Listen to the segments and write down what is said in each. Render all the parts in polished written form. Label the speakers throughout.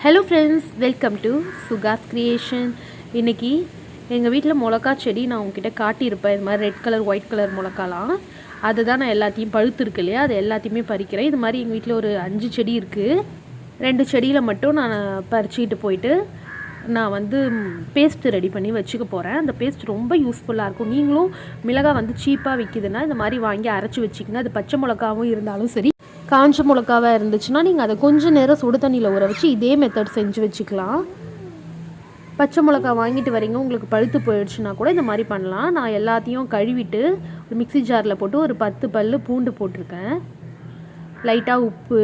Speaker 1: Hello friends, welcome to Sukash creation. இன்றைக்கி எங்கள் வீட்டில் மிளகா செடி நான் உங்ககிட்ட காட்டியிருப்பேன். இது மாதிரி ரெட் கலர் ஒயிட் கலர் மிளகாலாம். அதை தான் நான் எல்லாத்தையும் பழுத்து இருக்கு இல்லையா, அது எல்லாத்தையுமே பறிக்கிறேன். இது மாதிரி எங்கள் வீட்டில் ஒரு 5 செடி இருக்குது. 2 செடியில் மட்டும் நான் பறிச்சுக்கிட்டு போயிட்டு நான் பேஸ்ட்டு ரெடி பண்ணி வச்சுக்க போகிறேன். அந்த பேஸ்ட் ரொம்ப யூஸ்ஃபுல்லாக இருக்கும். நீங்களும் மிளகாய் சீப்பாக விற்கிதுன்னா இந்த மாதிரி வாங்கி அரைச்சி வச்சிக்கங்க. அது பச்சை மிளகாவும் இருந்தாலும் சரி, காஞ்ச மிளகாவாக இருந்துச்சுன்னா நீங்கள் அதை கொஞ்சம் நேரம் சுடு தண்ணியில் ஊற வச்சு இதே மெத்தட் செஞ்சு வச்சுக்கலாம். பச்சை மிளகா வாங்கிட்டு வரீங்க, உங்களுக்கு பழுத்து போயிடுச்சுன்னா கூட இந்த மாதிரி பண்ணலாம். நான் எல்லாத்தையும் கழுவிட்டு ஒரு மிக்ஸி ஜாரில் போட்டு ஒரு 10 பல் பூண்டு போட்டிருக்கேன். லைட்டாக உப்பு,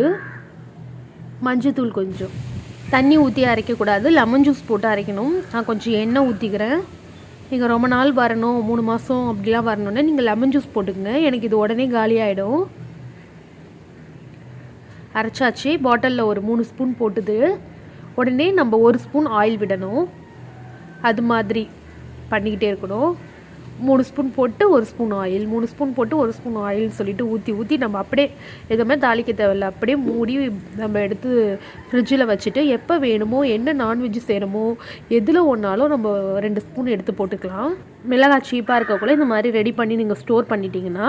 Speaker 1: மஞ்சத்தூள், கொஞ்சம் தண்ணி ஊற்றி அரைக்கக்கூடாது, லெமன் ஜூஸ் போட்டு அரைக்கணும். நான் கொஞ்சம் எண்ணெய் ஊற்றிக்கிறேன். நீங்கள் ரொம்ப நாள் வரணும், 3 மாதம் அப்படிலாம் வரணுன்னா நீங்கள் லெமன் ஜூஸ் போட்டுக்கங்க. எனக்கு இது உடனே காலியாகிடும். அரைச்சாச்சு. பாட்டிலில் ஒரு 3 ஸ்பூன் போட்டுது உடனே நம்ம 1 ஸ்பூன் ஆயில் விடணும். அது மாதிரி பண்ணிக்கிட்டே இருக்கணும். 3 ஸ்பூன் போட்டு 1 ஸ்பூன் ஆயில், 3 ஸ்பூன் போட்டு 1 ஸ்பூன் ஆயில் சொல்லிவிட்டு ஊற்றி நம்ம அப்படியே எதுவுமே தாளிக்க தேவையில்லை. அப்படியே மூடி நம்ம எடுத்து ஃப்ரிட்ஜில் வச்சுட்டு எப்போ வேணுமோ, என்ன நான்வெஜ் செய்கிறோமோ எதில் ஒன்றாலும் நம்ம 2 ஸ்பூன் எடுத்து போட்டுக்கலாம். மிளகாய் சீப்பாக இருக்கக்குள்ள இந்த மாதிரி ரெடி பண்ணி நீங்கள் ஸ்டோர் பண்ணிட்டீங்கன்னா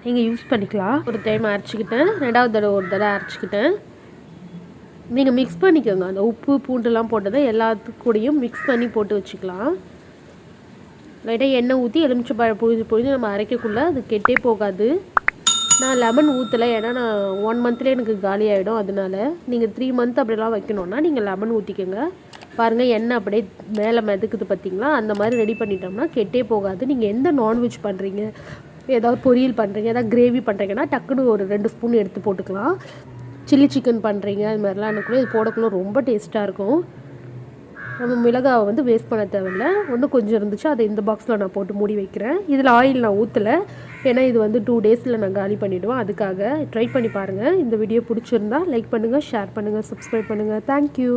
Speaker 1: நீங்கள் யூஸ் பண்ணிக்கலாம். ஒரு டைம் அரைச்சிக்கிட்டேன், 2வது தடவை ஒரு தடவை அரைச்சிக்கிட்டேன். நீங்கள் மிக்ஸ் பண்ணிக்கோங்க. அந்த உப்பு பூண்டுலாம் போட்டதை எல்லாத்துக்கூடையும் மிக்ஸ் பண்ணி போட்டு வச்சுக்கலாம். லைட்டாக எண்ணெய் ஊற்றி எலுமிச்சைப்பழம் பொழுது நம்ம அரைக்கக்குள்ளே அது கெட்டே போகாது. நான் லெமன் ஊற்றலை, ஏன்னா நான் 1 மந்த்லேயே எனக்கு காலி ஆகிடும். அதனால நீங்கள் 3 மந்த் அப்படிலாம் வைக்கணுன்னா நீங்கள் லெமன் ஊற்றிக்கோங்க. பாருங்கள், எண்ணெய் அப்படியே மேலே மிதக்குது பார்த்தீங்களா? அந்த மாதிரி ரெடி பண்ணிட்டோம்னா கெட்டே போகாது. நீங்கள் எந்த நான்வெஜ் பண்ணுறீங்க, ஏதாவது பொரியல் பண்ணுறீங்க, ஏதாவது கிரேவி பண்ணுறீங்கன்னா டக்குன்னு ஒரு 2 ஸ்பூன் எடுத்து போட்டுக்கலாம். சில்லி சிக்கன் பண்ணுறீங்க, அது மாதிரிலாம் எனக்குள்ளே இது போடக்குள்ள ரொம்ப டேஸ்ட்டாக இருக்கும். நம்ம மிளகாவை வேஸ்ட் பண்ண தேவையில்லை. இன்னும் கொஞ்சம் இருந்துச்சு, அதை இந்த பாக்ஸில் நான் போட்டு மூடி வைக்கிறேன். இதில் ஆயில் நான் ஊற்றலை, ஏன்னா இது 2 டேஸில் நான் காலி பண்ணிவிடுவேன். அதுக்காக ட்ரை பண்ணி பாருங்கள். இந்த வீடியோ பிடிச்சிருந்தா லைக் பண்ணுங்கள், ஷேர் பண்ணுங்கள், சப்ஸ்கிரைப் பண்ணுங்கள். தேங்க்யூ.